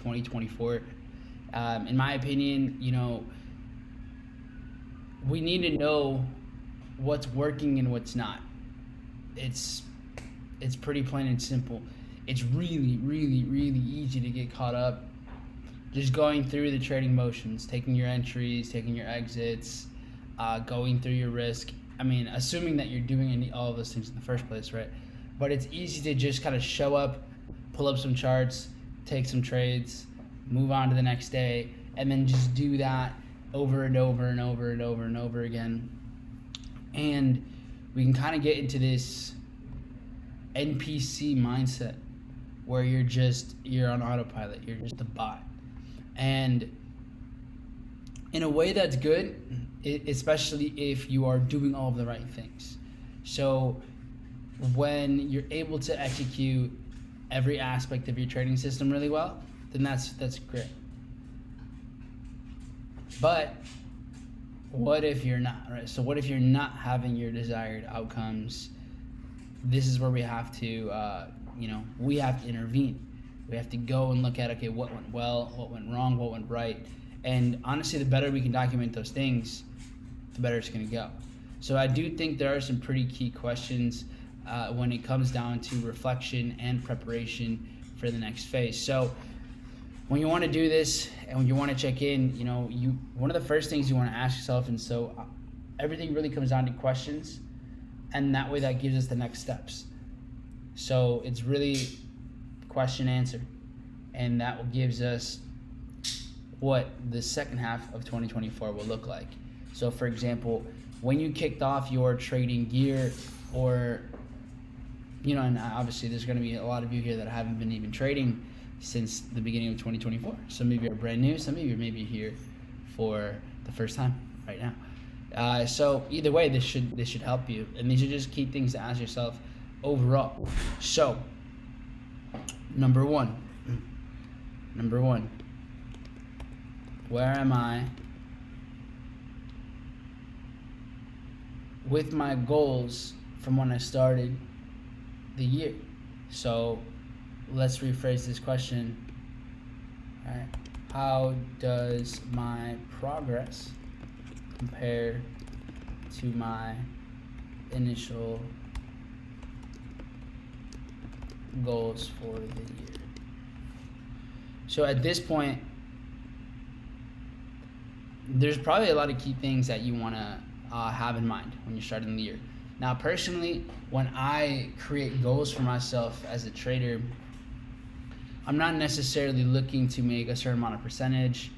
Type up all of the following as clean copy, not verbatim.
2024. In my opinion, we need to know what's working and what's not. It's it's pretty plain and simple. It's really, really, really easy to get caught up just going through the trading motions, taking your entries, taking your exits, going through your risk. I mean, assuming that you're doing all of those things in the first place, right? But it's easy to just kind of show up, pull up some charts, take some trades, move on to the next day, and then just do that over and over and over and over and over again. And we can kind of get into this NPC mindset where you're on autopilot, you're just a bot. And in a way that's good, especially if you are doing all of the right things. So when you're able to execute every aspect of your trading system really well, then that's great. But what if you're not, right? So what if you're not having your desired outcomes? This is where we have to, we have to intervene. We have to go and look at, okay, what went well, what went wrong, what went right. And honestly, the better we can document those things, the better it's going to go. So I do think there are some pretty key questions when it comes down to reflection and preparation for the next phase. So when you want to do this and when you want to check in, one of the first things you want to ask yourself, and so everything really comes down to questions, and that way that gives us the next steps. So it's really question answer, and that gives us what the second half of 2024 will look like. So for example, when you kicked off your trading gear, or and obviously there's going to be a lot of you here that haven't been even trading since the beginning of 2024. Some of you are brand new, some of you are maybe here for the first time right now. So either way, this should help you, and these are just key things to ask yourself overall. So number one, where am I with my goals from when I started the year? So let's rephrase this question. All right. How does my progress compare to my initial goals for the year? So at this point, there's probably a lot of key things that you want to have in mind when you're starting the year. Now, personally, when I create goals for myself as a trader, I'm not necessarily looking to make a certain amount of percentage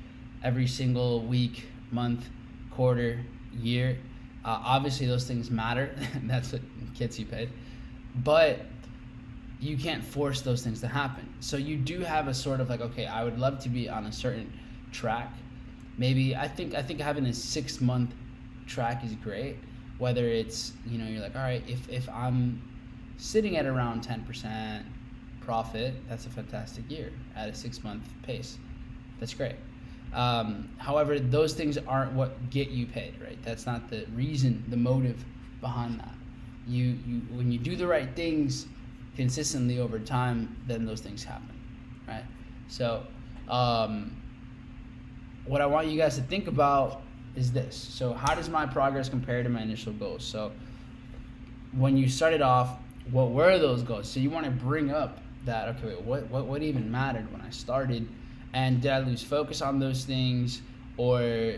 every single week, month, quarter, year. Obviously, those things matter. That's what gets you paid. But you can't force those things to happen. So you do have a sort of like, okay, I would love to be on a certain track. Maybe I think having a 6-month track is great. Whether it's, you're like, all right, if I'm sitting at around 10% profit, that's a fantastic year at a 6-month pace. That's great. However, those things aren't what get you paid, right? That's not the reason, the motive behind that. You when you do the right things consistently over time, then those things happen, right? So what I want you guys to think about is this. So how does my progress compare to my initial goals? So when you started off, what were those goals? So you want to bring up that, okay, wait, what even mattered when I started, and did I lose focus on those things, or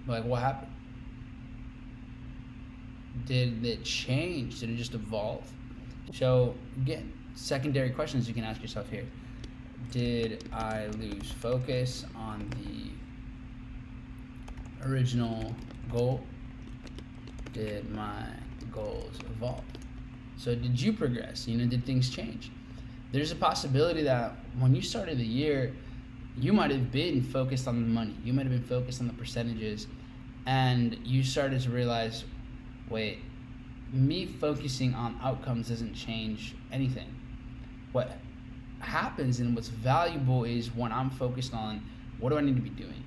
like what happened? Did it change? Did it just evolve? So again, secondary questions you can ask yourself here. Did I lose focus on the original goal? Did my goals evolve? So did you progress? Did things change? There's a possibility that when you started the year, you might have been focused on the money. You might have been focused on the percentages, and you started to realize, wait, me focusing on outcomes doesn't change anything. What happens and what's valuable is when I'm focused on what do I need to be doing.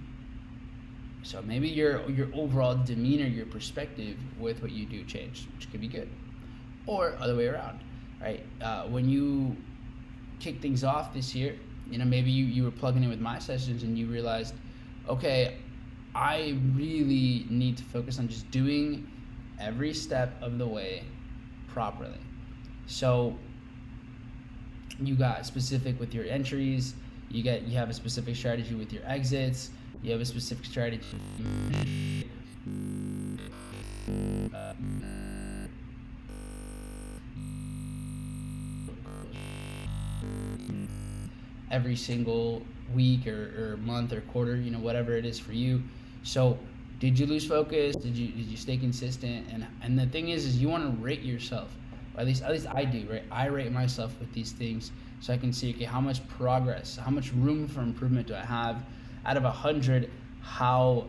So maybe your overall demeanor, your perspective with what you do changed, which could be good. Or other way around, right? When you kick things off this year, maybe you were plugging in with my sessions and you realized, okay, I really need to focus on just doing every step of the way properly. So you got specific with your entries, you have a specific strategy with your exits, you have a specific strategy every single week or month or quarter, whatever it is for you. So did you lose focus? Did you stay consistent? And the thing is you want to rate yourself. Or at least I do, right? I rate myself with these things so I can see, okay, how much progress, how much room for improvement do I have? Out of 100, how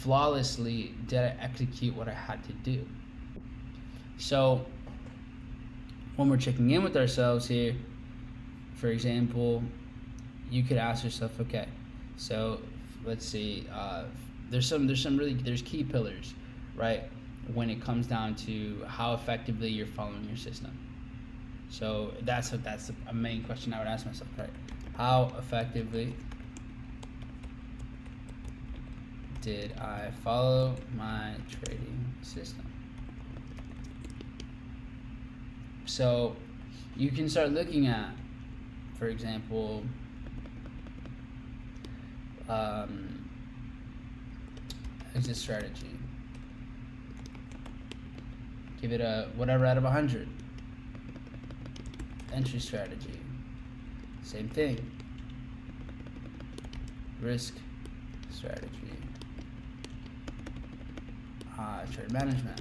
flawlessly did I execute what I had to do? So when we're checking in with ourselves here, for example, you could ask yourself, okay, so let's see, there's key pillars, right? When it comes down to how effectively you're following your system. So that's a main question I would ask myself, right? How effectively did I follow my trading system? So you can start looking at, for example, exit strategy. Give it a whatever out of 100. Entry strategy. Same thing. Risk strategy. Trade management.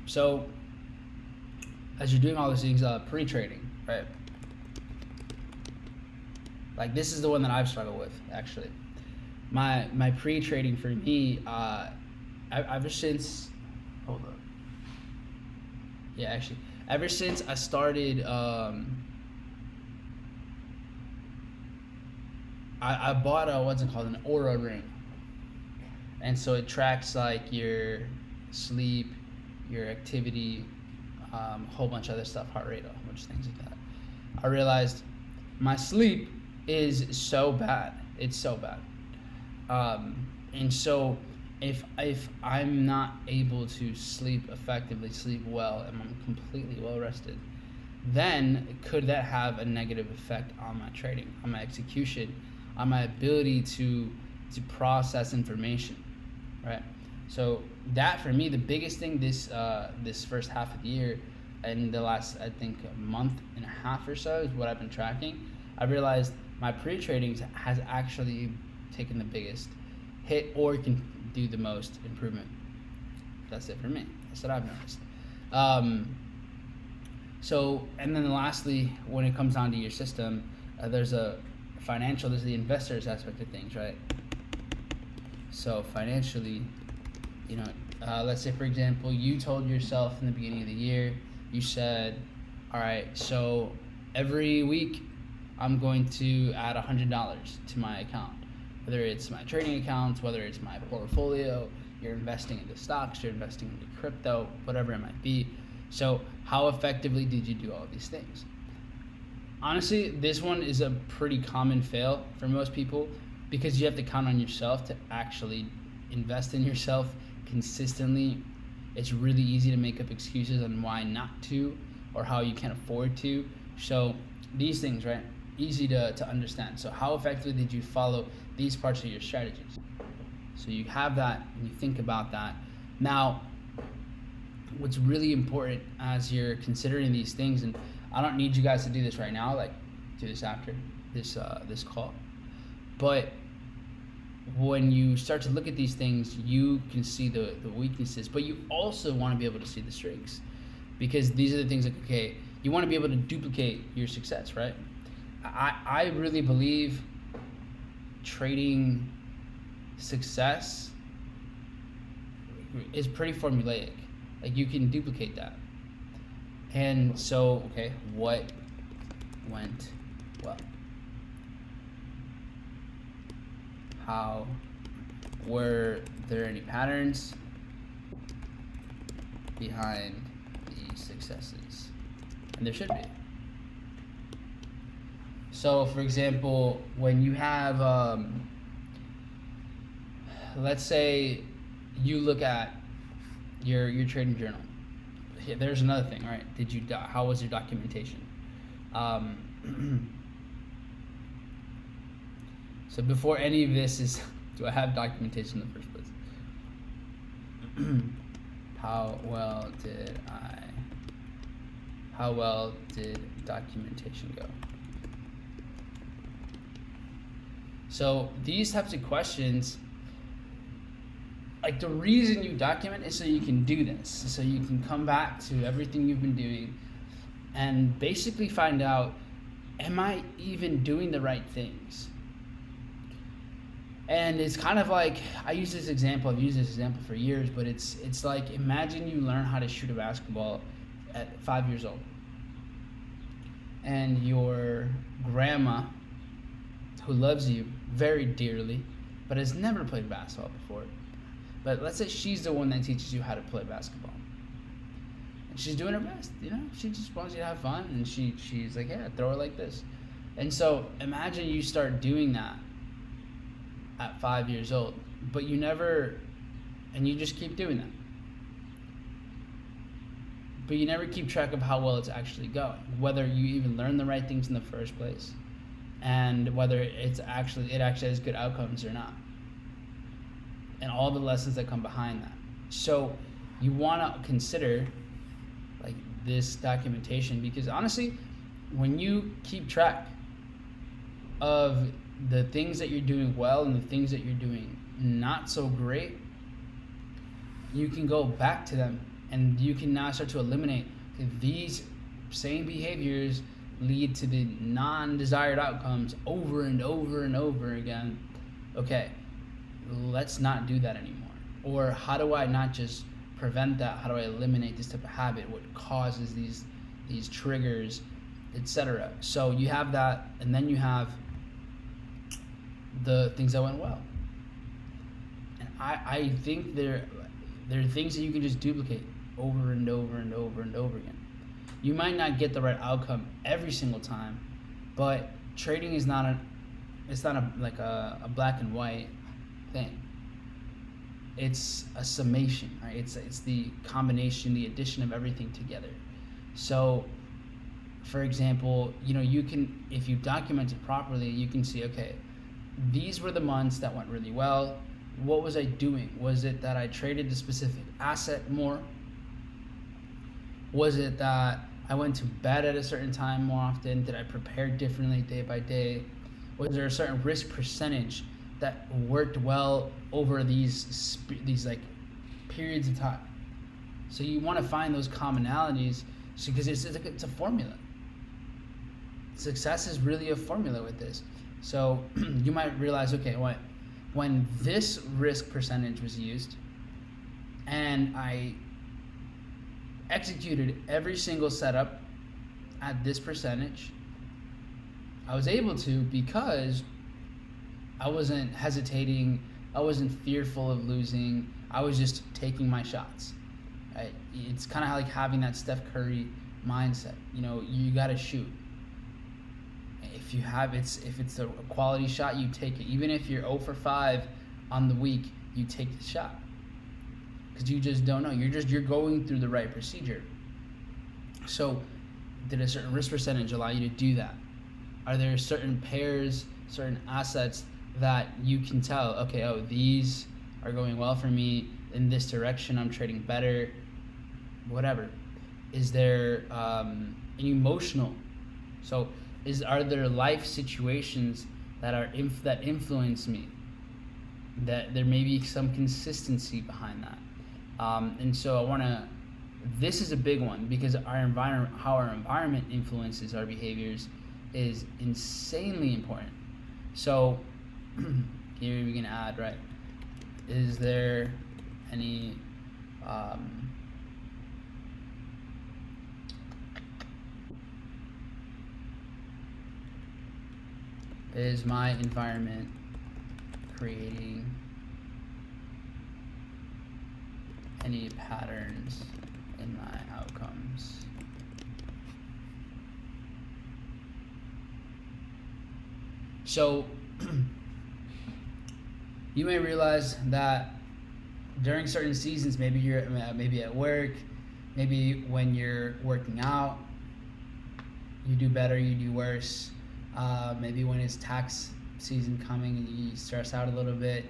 So as you're doing all these things, pre-trading, right? Like this is the one that I've struggled with, actually. My pre-trading for me, ever since, hold up. Yeah, actually, ever since I started, I bought an Aura ring, and so it tracks like your sleep, your activity, a whole bunch of other stuff, heart rate, a whole bunch of things like that. I realized my sleep is so bad. It's so bad. And so if I'm not able to sleep effectively, sleep well, and I'm completely well rested, then could that have a negative effect on my trading, on my execution, on my ability to process information, right? So that for me, the biggest thing this first half of the year and the last, I think, a month and a half or so is what I've been tracking. I realized my pre-trading has actually taken the biggest hit or can do the most improvement. That's it for me. That's what I've noticed. So, and then lastly, when it comes down to your system, there's the investors aspect of things, right? So financially, let's say, for example, you told yourself in the beginning of the year, you said, all right, so every week I'm going to add $100 to my account, whether it's my trading accounts, whether it's my portfolio, you're investing into stocks, you're investing into crypto, whatever it might be. So how effectively did you do all of these things? Honestly, this one is a pretty common fail for most people because you have to count on yourself to actually invest in yourself consistently. It's really easy to make up excuses on why not to or how you can't afford to. So these things, right? Easy to understand. So how effectively did you follow these parts of your strategies? So you have that and you think about that. Now, what's really important as you're considering these things, and I don't need you guys to do this right now, like do this after this call, but when you start to look at these things, you can see the weaknesses, but you also want to be able to see the strengths, because these are the things like, okay, you want to be able to duplicate your success, right? I really believe trading success is pretty formulaic. Like you can duplicate that. And so, okay, what went well? How were there any patterns behind the successes? and there should be. So, for example, when you have, let's say, you look at your trading journal. There's another thing, right? How was your documentation? So before any of this is, do I have documentation in the first place? How well did documentation go? So these types of questions, like the reason you document is so you can do this, so you can come back to everything you've been doing and basically find out, am I even doing the right things? And it's kind of like, I've used this example for years, but it's like, imagine you learn how to shoot a basketball at 5 years old, and your grandma, who loves you very dearly, but has never played basketball before, but let's say she's the one that teaches you how to play basketball, and she's doing her best, she just wants you to have fun, and she's like, yeah, throw it like this. And so imagine you start doing that at 5 years old, but you just keep doing that, but you never keep track of how well it's actually going, whether you even learn the right things in the first place, and whether it actually has good outcomes or not, and all the lessons that come behind that. So you want to consider like this documentation, because honestly, when you keep track of the things that you're doing well and the things that you're doing not so great, you can go back to them and you can now start to eliminate these same behaviors lead to the non-desired outcomes over and over and over again. Okay, let's not do that anymore. Or how do I not just prevent that? How do I eliminate this type of habit? What causes these triggers, etc.? So you have that, and then you have the things that went well. And I think there are things that you can just duplicate over and over and over and over again. You might not get the right outcome every single time, but trading is not a black and white thing. It's a summation, right? It's the combination, the addition of everything together. So, for example, you can, if you document it properly, you can see, okay, these were the months that went really well. What was I doing? Was it that I traded the specific asset more? Was it that I went to bed at a certain time more often? Did I prepare differently day by day? Was there a certain risk percentage that worked well over these like periods of time? So you want to find those commonalities, because it's a formula. Success is really a formula with this. So you might realize, okay, when this risk percentage was used and I executed every single setup at this percentage, I was able to, because I wasn't hesitating, I wasn't fearful of losing, I was just taking my shots. Right? It's kind of like having that Steph Curry mindset. You got to shoot. If it's a quality shot, you take it. Even if you're 0 for 5 on the week, you take the shot, because you just don't know. You're going through the right procedure. So, did a certain risk percentage allow you to do that? Are there certain pairs, certain assets that you can tell, okay, these are going well for me, in this direction I'm trading better, whatever? Is there an emotional? So are there life situations that influence me, that there may be some consistency behind that? And so this is a big one, because how our environment influences our behaviors is insanely important. So here we can add, right? Is there any is my environment creating any patterns in my outcomes? So you may realize that during certain seasons, maybe you're maybe at work, maybe when you're working out, you do better, you do worse. Maybe when it's tax season coming, you stress out a little bit.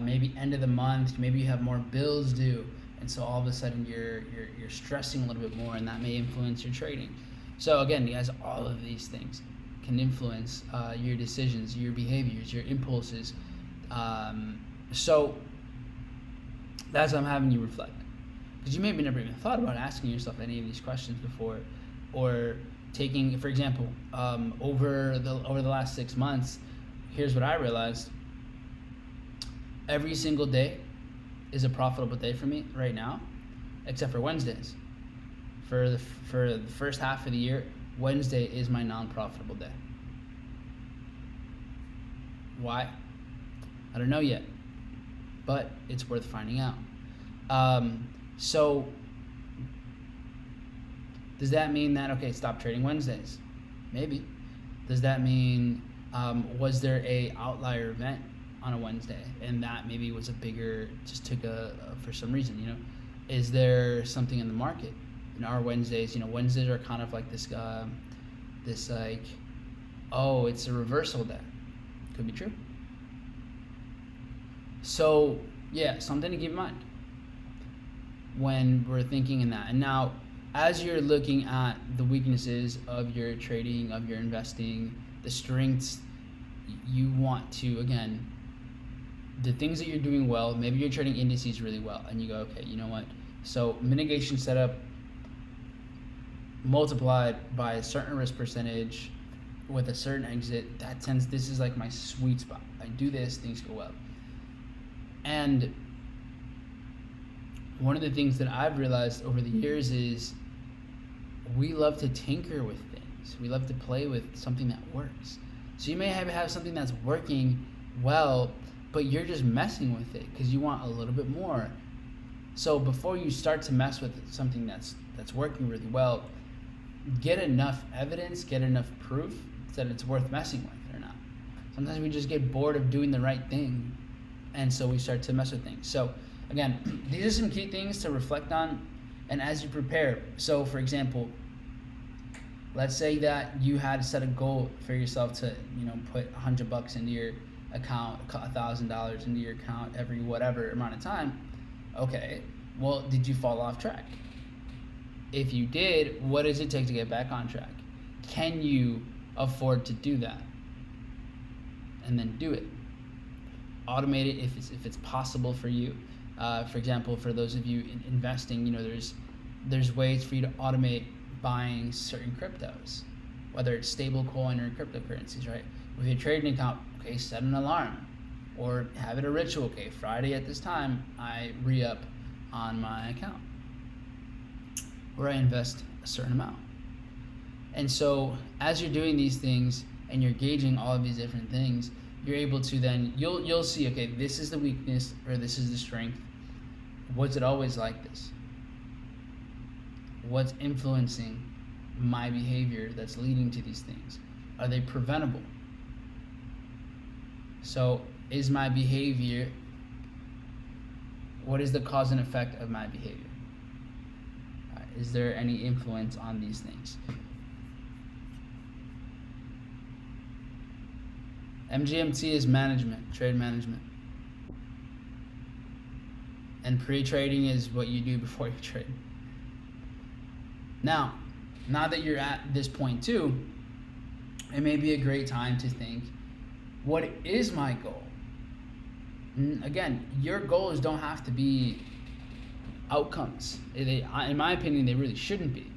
Maybe end of the month, maybe you have more bills due, and so all of a sudden you're stressing a little bit more, and that may influence your trading. So again, guys, all of these things can influence your decisions, your behaviors, your impulses. So that's why I'm having you reflect, because you maybe never even thought about asking yourself any of these questions before, or taking, for example, over the last 6 months. Here's what I realized: every single day is a profitable day for me right now, except for Wednesdays. For the first half of the year, Wednesday is my non-profitable day. Why? I don't know yet, but it's worth finding out. So does that mean that, okay, stop trading Wednesdays? Maybe. Does that mean, was there a outlier event on a Wednesday, and that maybe was a bigger, just took for some reason, is there something in the market? Our Wednesdays, Wednesdays are kind of like this like, oh, it's a reversal day. Could be true. So yeah, something to keep in mind when we're thinking in that. And now, as you're looking at the weaknesses of your trading, of your investing, the strengths, you want to, again, the things that you're doing well, maybe you're trading indices really well, and you go, okay, you know what? So mitigation setup multiplied by a certain risk percentage with a certain exit, this is like my sweet spot. I do this, things go well. And one of the things that I've realized over the years is we love to tinker with things. We love to play with something that works. So you may have something that's working well, but you're just messing with it because you want a little bit more. So before you start to mess with something that's working really well, get enough evidence, get enough proof that it's worth messing with or not. Sometimes we just get bored of doing the right thing, and so we start to mess with things. So again, these are some key things to reflect on, and as you prepare. So for example, let's say that you had set a goal for yourself to, put $100 into your account, $1,000 into your account every whatever amount of time. Okay, well, did you fall off track? If you did, what does it take to get back on track? Can you afford to do that? And then do it. Automate it if it's possible for you. For example, for those of you investing, there's ways for you to automate buying certain cryptos, whether it's stable coin or cryptocurrencies, right? With your trading account, okay, set an alarm or have it a ritual. Okay, Friday at this time, I re-up on my account, where I invest a certain amount. And so as you're doing these things and you're gauging all of these different things, you're able to then, you'll see, okay, this is the weakness or this is the strength. Was it always like this? What's influencing my behavior that's leading to these things? Are they preventable? So is my behavior, what is the cause and effect of my behavior? Is there any influence on these things? MGMT is management, trade management. And pre-trading is what you do before you trade. Now that you're at this point too, it may be a great time to think, what is my goal? Again, your goals don't have to be outcomes. In my opinion, they really shouldn't be.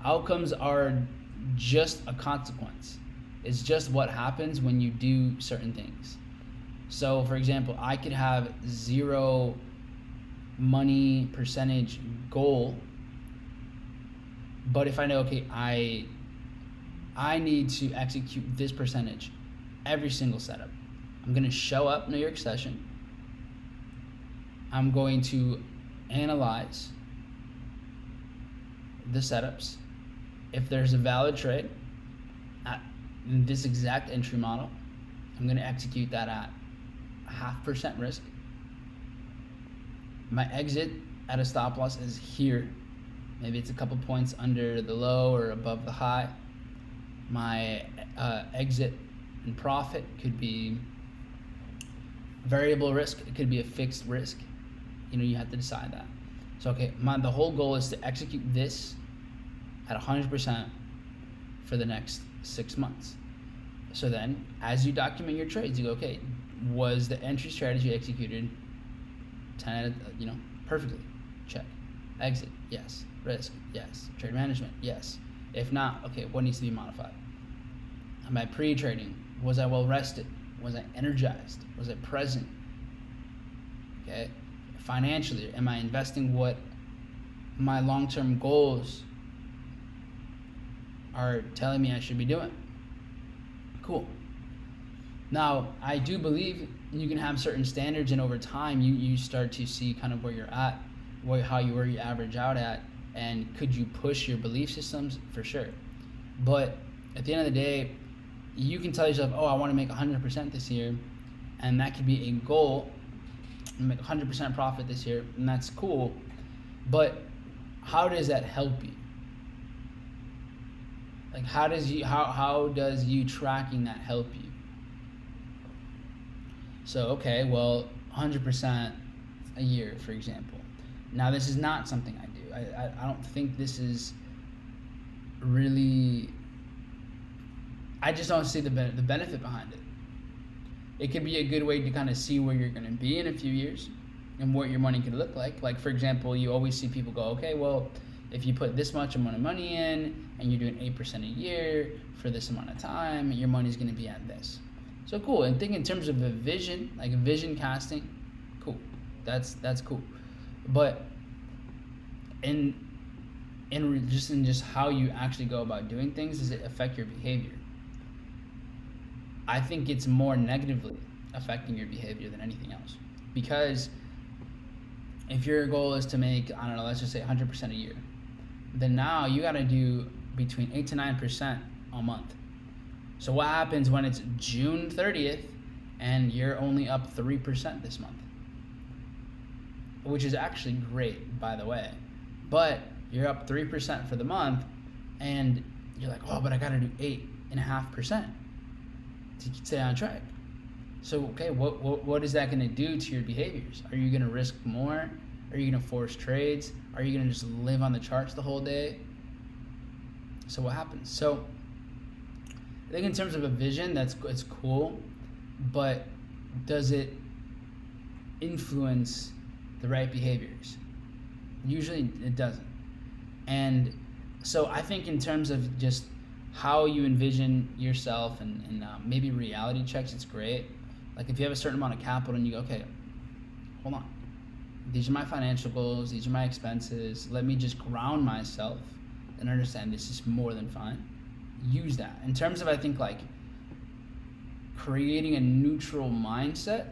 Outcomes are just a consequence. It's just what happens when you do certain things. So for example, I could have 0 money percentage goal, but if I know, okay, I need to execute this percentage every single setup. I'm going to show up New York session. I'm going to analyze the setups. If there's a valid trade, this exact entry model, I'm going to execute that at 0.5% risk. My exit at a stop loss is here. Maybe it's a couple points under the low or above the high. My exit and profit could be variable risk. It could be a fixed risk. You have to decide that. So okay, the whole goal is to execute this at 100% for the next 6 months. So then, as you document your trades, you go, okay, was the entry strategy executed 10, perfectly? Check. Exit, yes. Risk, yes. Trade management, yes. If not, okay, what needs to be modified? Am I pre-trading? Was I well rested? Was I energized? Was I present? Okay. Financially, am I investing what my long-term goals are telling me I should be doing? Cool. Now, I do believe you can have certain standards, and over time, you start to see kind of where you're at, where you average out at, and could you push your belief systems? For sure. But at the end of the day, you can tell yourself, oh, I want to make 100% this year, and that could be a goal, make 100% profit this year, and that's cool. But how does that help you? Like, how does you tracking that help you? So, okay, well, 100% a year, for example. Now, this is not something I do. I don't think this is really, I just don't see the benefit behind it. It could be a good way to kind of see where you're going to be in a few years and what your money could look like. Like, for example, you always see people go, okay, well, if you put this much amount of money in and you're doing 8% a year for this amount of time, your money's going to be at this. So cool. And think in terms of a vision, like a vision casting, cool. That's cool. But in just how you actually go about doing things, does it affect your behavior? I think it's more negatively affecting your behavior than anything else. Because if your goal is to make, I don't know, let's just say 100% a year, then now you got to do between 8 to 9% a month. So what happens when it's June 30th and you're only up 3% this month? Which is actually great, by the way. But you're up 3% for the month, and you're like, oh, but I got to do 8.5% to stay on track. So, okay, what is that going to do to your behaviors? Are you going to risk more? Are you going to force trades? Are you going to just live on the charts the whole day? So what happens? So I think in terms of a vision, it's cool, but does it influence the right behaviors? Usually it doesn't. And so I think in terms of just how you envision yourself and maybe reality checks, it's great. Like if you have a certain amount of capital and you go, okay, hold on. These are my financial goals. These are my expenses. Let me just ground myself and understand this is more than fine. Use that. In terms of, I think, like creating a neutral mindset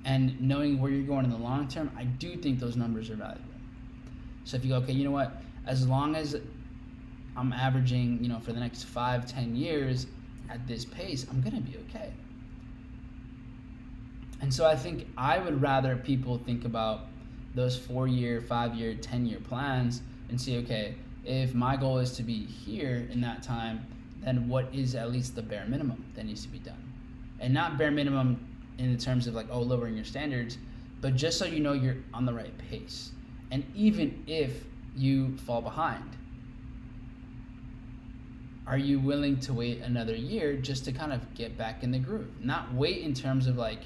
and knowing where you're going in the long term, I do think those numbers are valuable. So if you go, okay, you know what? As long as I'm averaging, for the next 5-10 years at this pace, I'm going to be okay. And so I think I would rather people think about those 4-year, 5-year, 10-year plans and see, okay, if my goal is to be here in that time, then what is at least the bare minimum that needs to be done? And not bare minimum in the terms of like, oh, lowering your standards, but just so you know you're on the right pace. And even if you fall behind, are you willing to wait another year just to kind of get back in the groove? Not wait in terms of like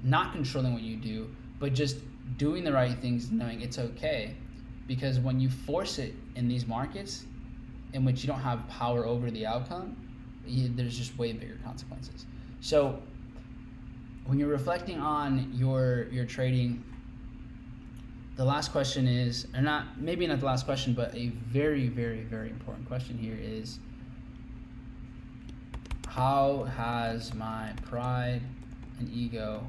not controlling what you do, but just doing the right things, knowing it's okay. Because when you force it in these markets in which you don't have power over the outcome, there's just way bigger consequences. So when you're reflecting on your trading, the last question is, or not, maybe not the last question, but a very, very, very important question here is, how has my pride and ego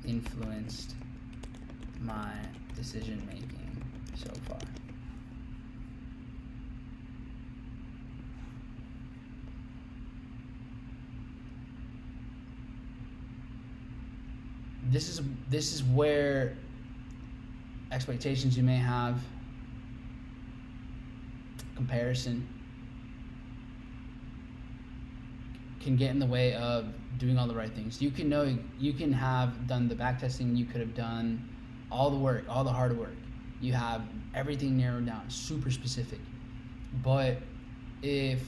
influenced my decision making so far? this is where expectations you may have, comparison, can get in the way of doing all the right things. You can have done the back testing, you could have done all the work, all the hard work. You have everything narrowed down, super specific. But if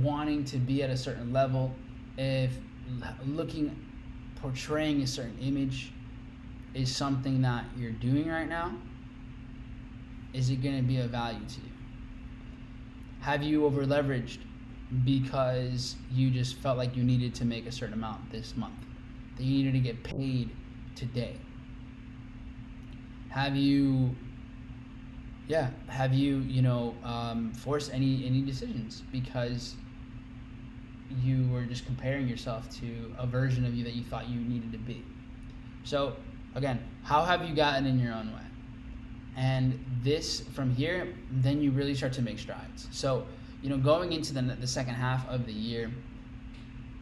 wanting to be at a certain level, if portraying a certain image is something that you're doing right now, is it going to be of value to you? Have you over leveraged because you just felt like you needed to make a certain amount this month, that you needed to get paid today? Have you forced any decisions because you were just comparing yourself to a version of you that you thought you needed to be? So again, how have you gotten in your own way? And this, from here, then you really start to make strides. So, going into the second half of the year,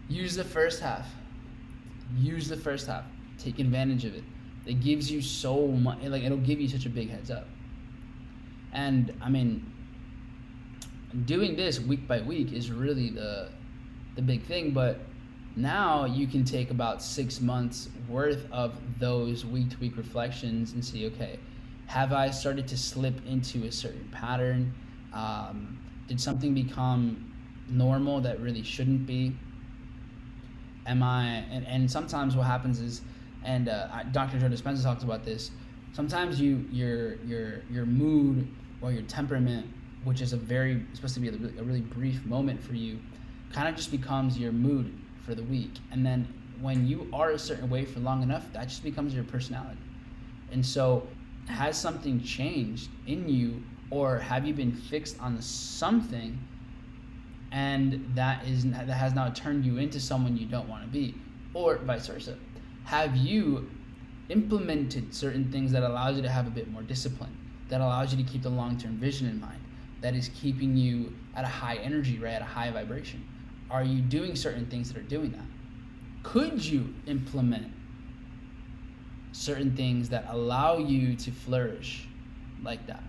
use the first half. Take advantage of it. It gives you so much, it'll give you such a big heads up. And I mean, doing this week by week is really the big thing, but now you can take about 6 months worth of those week-to-week reflections and see, okay, have I started to slip into a certain pattern? Did something become normal that really shouldn't be? And sometimes what happens is, and Dr. Joe Dispenza talks about this, sometimes your mood or your temperament, which is supposed to be a really brief moment for you, kind of just becomes your mood for the week. And then when you are a certain way for long enough, that just becomes your personality. And so, has something changed in you, or have you been fixed on something, and that has now turned you into someone you don't want to be, or vice versa? Have you implemented certain things that allows you to have a bit more discipline, that allows you to keep the long-term vision in mind, that is keeping you at a high energy, right, at a high vibration? Are you doing certain things that are doing that? Could you implement certain things that allow you to flourish like that?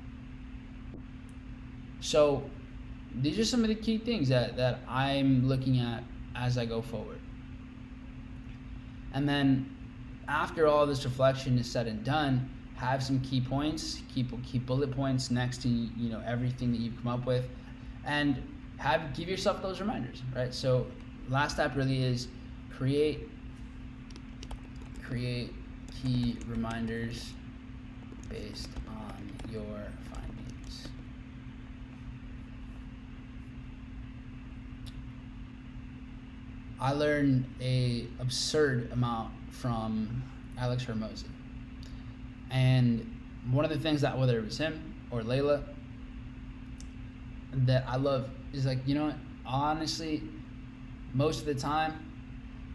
So these are some of the key things that I'm looking at as I go forward. And then after all this reflection is said and done, have some key points, keep bullet points next to everything that you've come up with, and give yourself those reminders, right? So last step really is create key reminders based on your findings. I learned a absurd amount from Alex Hormozy. And one of the things that, whether it was him or Layla, that I love is honestly, most of the time,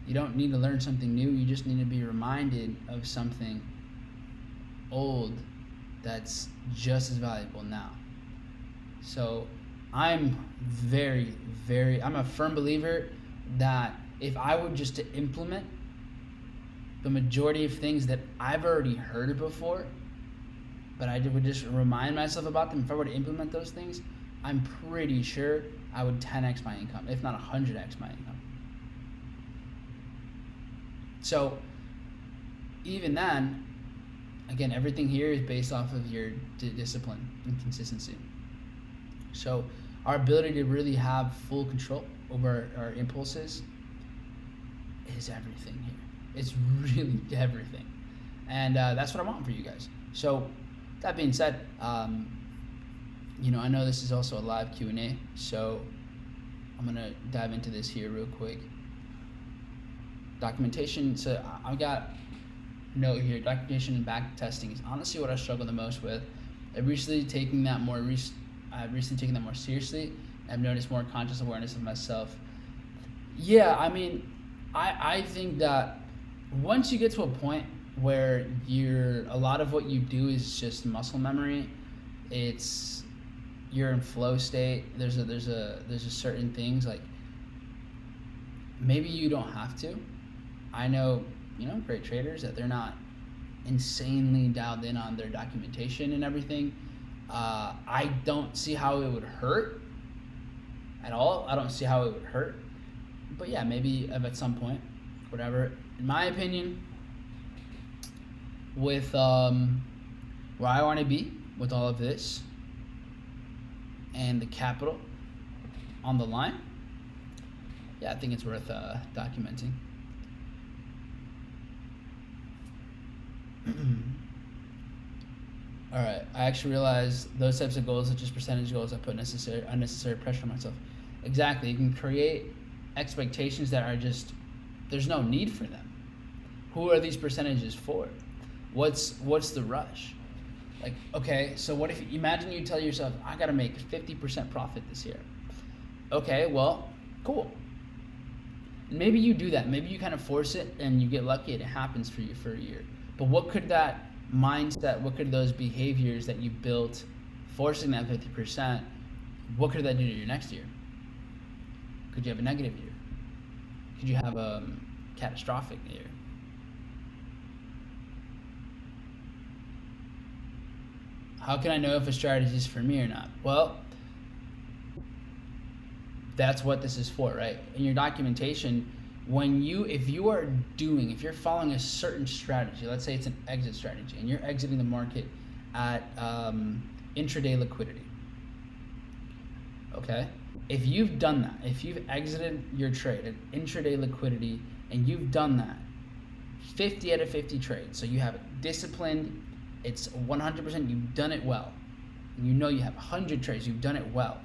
you don't need to learn something new. You just need to be reminded of something old that's just as valuable now. So I'm I'm a firm believer that if I were just to implement the majority of things that I've already heard before, but I would just remind myself about them, if I were to implement those things, I'm pretty sure I would 10x my income, if not 100x my income. So even then, again, everything here is based off of your discipline and consistency. So our ability to really have full control over our impulses is everything here. It's really everything. And that's what I want for you guys. So that being said, I know this is also a live Q&A, so I'm going to dive into this here real quick. Documentation. So I've got a note here. Documentation and back testing is honestly what I struggle the most with. I've recently taken that more seriously. I've noticed more conscious awareness of myself. Yeah, I mean, I think that once you get to a point where a lot of what you do is just muscle memory, you're in flow state. There's a certain things, like maybe you don't have to. I know, great traders that they're not insanely dialed in on their documentation and everything, I don't see how it would hurt at all. I don't see how it would hurt. But yeah, maybe at some point, whatever. In my opinion, with where I want to be with all of this and the capital on the line, yeah, I think it's worth documenting. All right, I actually realized those types of goals, such as percentage goals, I put unnecessary pressure on myself. Exactly, you can create expectations that are just, there's no need for them. Who are these percentages for? What's the rush? Like, okay, so what if, imagine you tell yourself, I gotta make 50% profit this year. Okay, well, cool. Maybe you do that. Maybe you kind of force it and you get lucky and it happens for you for a year. But what could that mindset, what could those behaviors that you built forcing that 50%, what could that do to your next year? Could you have a negative year? Could you have a catastrophic year? How can I know if a strategy is for me or not? Well, that's what this is for, right? In your documentation, if you're following a certain strategy, let's say it's an exit strategy, and you're exiting the market at intraday liquidity, okay? If you've done that, if you've exited your trade at intraday liquidity, and you've done that 50 out of 50 trades, so you have it disciplined, it's 100%, you've done it well, and you know you have 100 trades, you've done it well,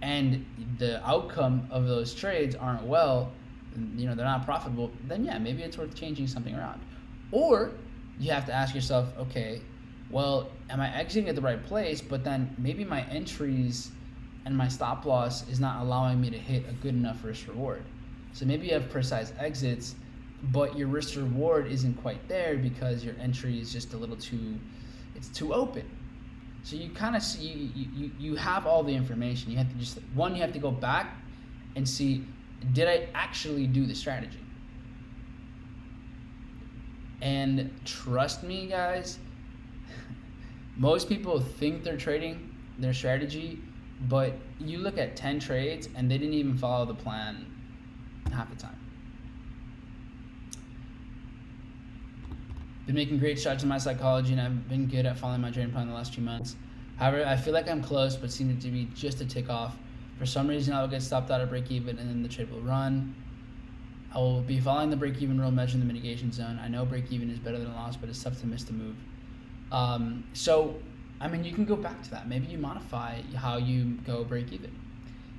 and the outcome of those trades aren't well, they're not profitable, then yeah, maybe it's worth changing something around. Or you have to ask yourself, okay, well, am I exiting at the right place, but then maybe my entries and my stop loss is not allowing me to hit a good enough risk reward. So maybe you have precise exits, but your risk reward isn't quite there because your entry is just a little it's too open. So you kind of see, you have all the information. You have to go back and see, did I actually do the strategy? And trust me, guys, most people think they're trading their strategy, but you look at 10 trades and they didn't even follow the plan half the time. Been making great strides in my psychology, and I've been good at following my trading plan the last 2 months. However, I feel like I'm close, but seem to be just a tick off. For some reason, I will get stopped out at break even, and then the trade will run. I will be following the break even rule, measuring the mitigation zone. I know break even is better than a loss, but it's tough to miss the move. You can go back to that. Maybe you modify how you go break even.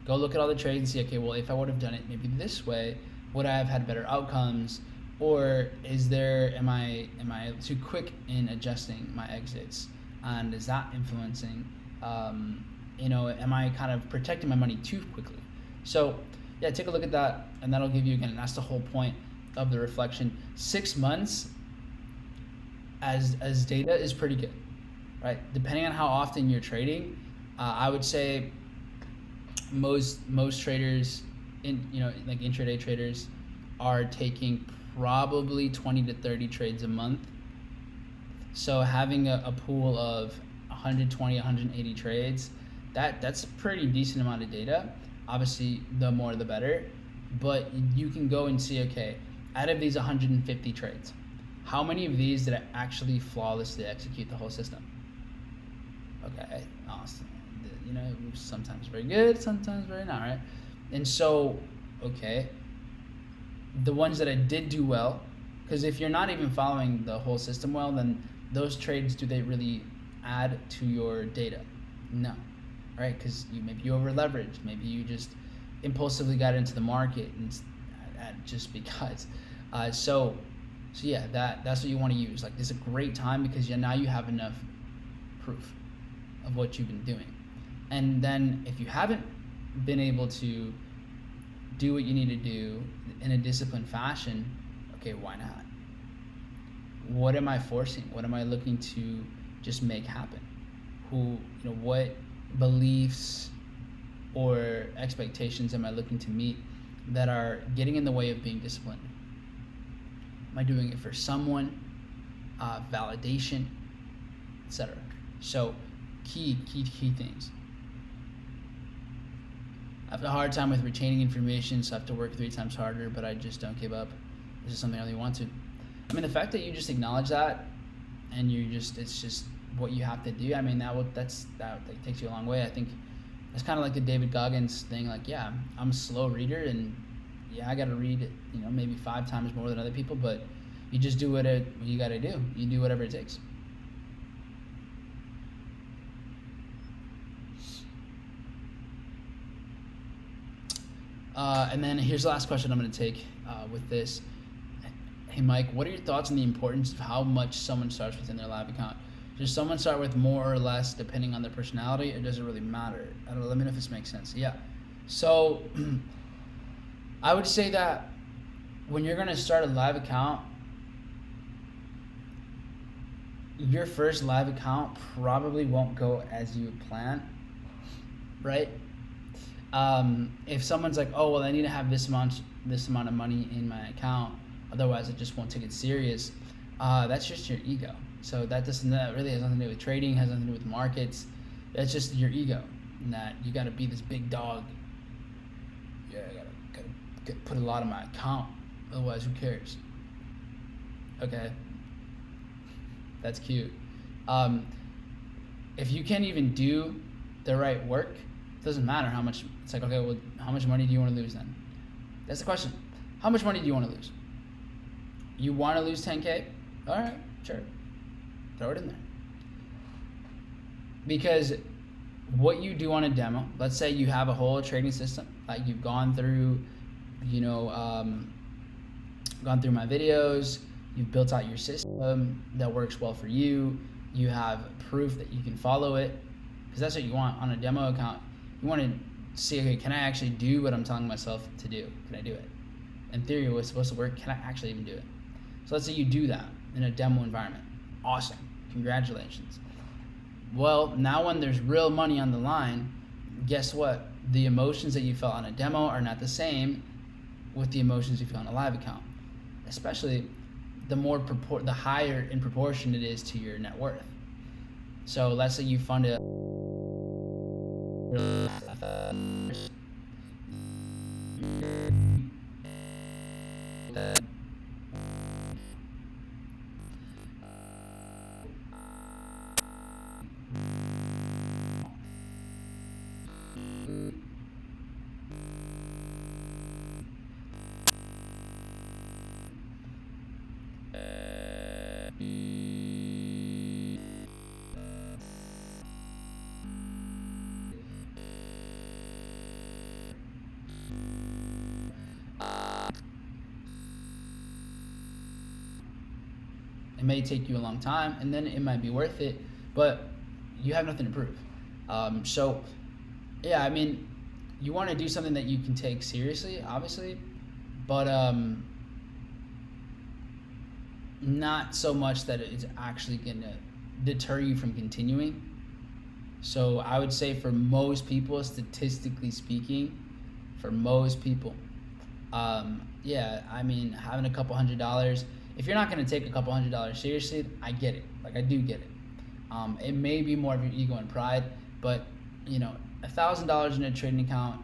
Go look at all the trades and see, okay, well, if I would have done it maybe this way, would I have had better outcomes? Or am I too quick in adjusting my exits, and is that influencing? Am I kind of protecting my money too quickly? So yeah, take a look at that, and that'll give you, again, that's the whole point of the reflection. 6 months as data is pretty good, right? Depending on how often you're trading, I would say most traders like intraday traders are taking probably 20 to 30 trades a month. So having a pool of 120, 180 trades, that's a pretty decent amount of data. Obviously, the more the better. But you can go and see, okay, out of these 150 trades, how many of these did I actually flawlessly execute the whole system? Okay, awesome. Sometimes very good, sometimes very not, right? And so, okay, the ones that I did do well, because if you're not even following the whole system well, then those trades, do they really add to your data? No, right? Because maybe you over leveraged, maybe you just impulsively got into the market and just because. So yeah, that's what you want to use. Like, this is a great time because now you have enough proof of what you've been doing. And then if you haven't been able to do what you need to do in a disciplined fashion, okay, why not? What am I forcing? What am I looking to just make happen? What beliefs or expectations am I looking to meet that are getting in the way of being disciplined? Am I doing it for someone? validation, etc. So key things. I have a hard time with retaining information, so I have to work 3 times harder, but I just don't give up. This is something I really want to. I mean, the fact that you just acknowledge that, and it's just what you have to do. I mean, that takes you a long way. I think it's kind of like the David Goggins thing. Like, yeah, I'm a slow reader, and yeah, I got to read it, maybe 5 times more than other people, but you just do what you got to do. You do whatever it takes. And then here's the last question I'm going to take with this. Hey, Mike, what are your thoughts on the importance of how much someone starts within their live account? Does someone start with more or less depending on their personality, or does it really matter? I don't know. Let me know if this makes sense. Yeah. So I would say that when you're going to start a live account, your first live account probably won't go as you plan, right? If someone's like, oh, well, I need to have this amount of money in my account, otherwise I just won't take it serious, that's just your ego. So that really has nothing to do with trading, has nothing to do with markets. That's just your ego, and that you got to be this big dog. Yeah, I gotta put a lot in my account, otherwise who cares? Okay, that's cute. If you can't even do the right work, it doesn't matter how much. It's like, okay, well, how much money do you want to lose then? That's the question. How much money do you want to lose? You want to lose 10K? All right, sure. Throw it in there. Because what you do on a demo, let's say you have a whole trading system, like you've gone through, gone through my videos, you've built out your system that works well for you, you have proof that you can follow it, because that's what you want on a demo account. You want to see, okay, can I actually do what I'm telling myself to do? Can I do it? In theory, it was supposed to work. Can I actually even do it? So let's say you do that in a demo environment. Awesome. Congratulations. Well, now when there's real money on the line, guess what? The emotions that you felt on a demo are not the same with the emotions you feel on a live account. Especially the higher in proportion it is to your net worth. So let's say you fund it. It may take you a long time, and then it might be worth it, but you have nothing to prove. So, yeah, I mean, you want to do something that you can take seriously, obviously, but not so much that it's actually going to deter you from continuing. So I would say for most people, statistically speaking, for most people, yeah, I mean, having a couple $100, if you're not going to take a couple $100 seriously, I get it. Like, I do get it. It may be more of your ego and pride, but, $1,000 in a trading account,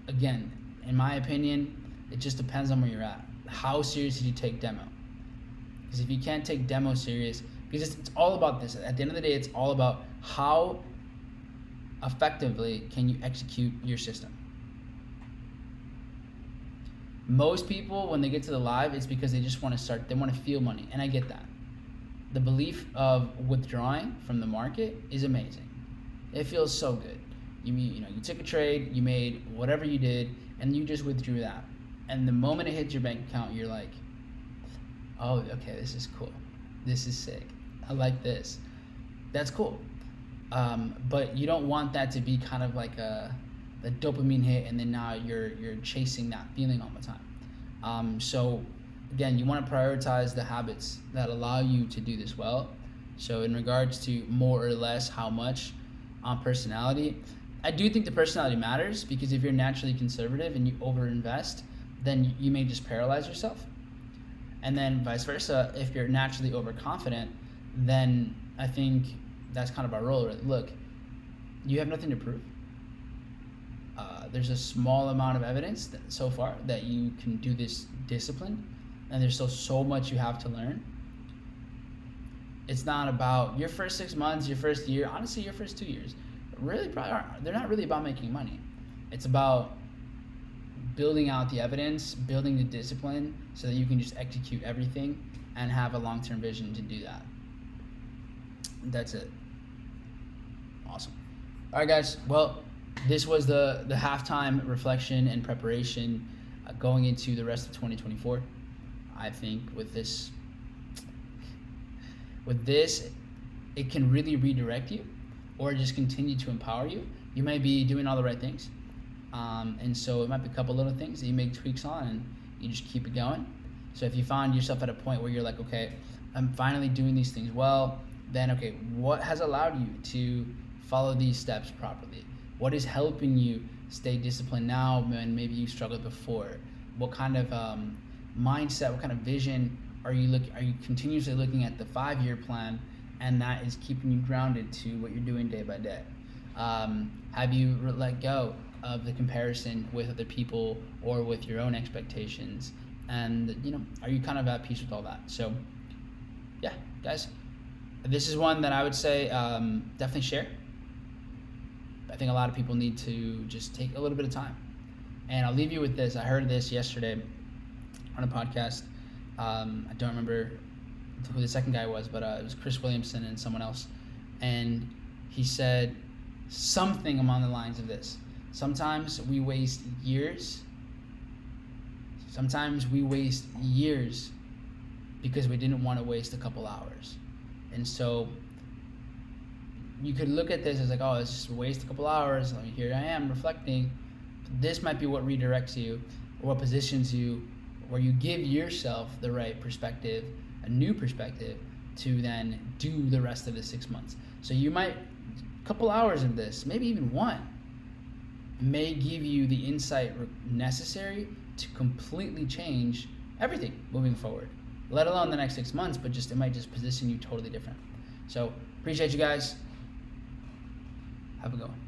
again, in my opinion, it just depends on where you're at. How serious did you take demo? Because if you can't take demo serious, because it's all about this. At the end of the day, it's all about how effectively can you execute your system. Most people, when they get to the live, it's because they just want to start, they want to feel money, and I get that. The belief of withdrawing from the market is amazing. It feels so good. You took a trade, you made whatever you did, and you just withdrew that. And the moment it hits your bank account, you're like, oh, okay, this is cool. This is sick. I like this. That's cool. But you don't want that to be kind of like a dopamine hit, and then now you're chasing that feeling all the time. So again, you want to prioritize the habits that allow you to do this well. So in regards to more or less how much on personality, I do think the personality matters, because if you're naturally conservative and you overinvest, then you may just paralyze yourself. And then vice versa, if you're naturally overconfident, then I think that's kind of our role. Right? Look, you have nothing to prove. There's a small amount of evidence that, so far, that you can do this discipline, and there's still so much you have to learn. It's not about your first 6 months, your first year, honestly, your first 2 years. Really, probably aren't. They're not really about making money. It's about building out the evidence, building the discipline, so that you can just execute everything and have a long-term vision to do that. That's it. Awesome. All right, guys. Well, this was the halftime reflection and preparation going into the rest of 2024. I think with this, it can really redirect you, or just continue to empower you. You may be doing all the right things, and so it might be a couple little things that you make tweaks on, and you just keep it going. So if you find yourself at a point where you're like, okay, I'm finally doing these things well, then okay, what has allowed you to follow these steps properly? What is helping you stay disciplined now when maybe you struggled before? What kind of mindset, what kind of vision are you continuously looking at the 5-year plan, and that is keeping you grounded to what you're doing day by day? Have you let go of the comparison with other people or with your own expectations? And are you kind of at peace with all that? So yeah, guys, this is one that I would say definitely share. I think a lot of people need to just take a little bit of time. And I'll leave you with this. I heard this yesterday on a podcast. I don't remember who the second guy was, but it was Chris Williamson and someone else. And he said something along the lines of this. Sometimes we waste years. Because we didn't want to waste a couple hours. And so you could look at this as like, oh, it's just waste a couple hours. Here I am reflecting. This might be what redirects you, or what positions you, where you give yourself the right perspective, a new perspective, to then do the rest of the 6 months. So you might, a couple hours of this, maybe even one, may give you the insight necessary to completely change everything moving forward. Let alone the next 6 months, but it might just position you totally different. So appreciate you guys. Have a good one.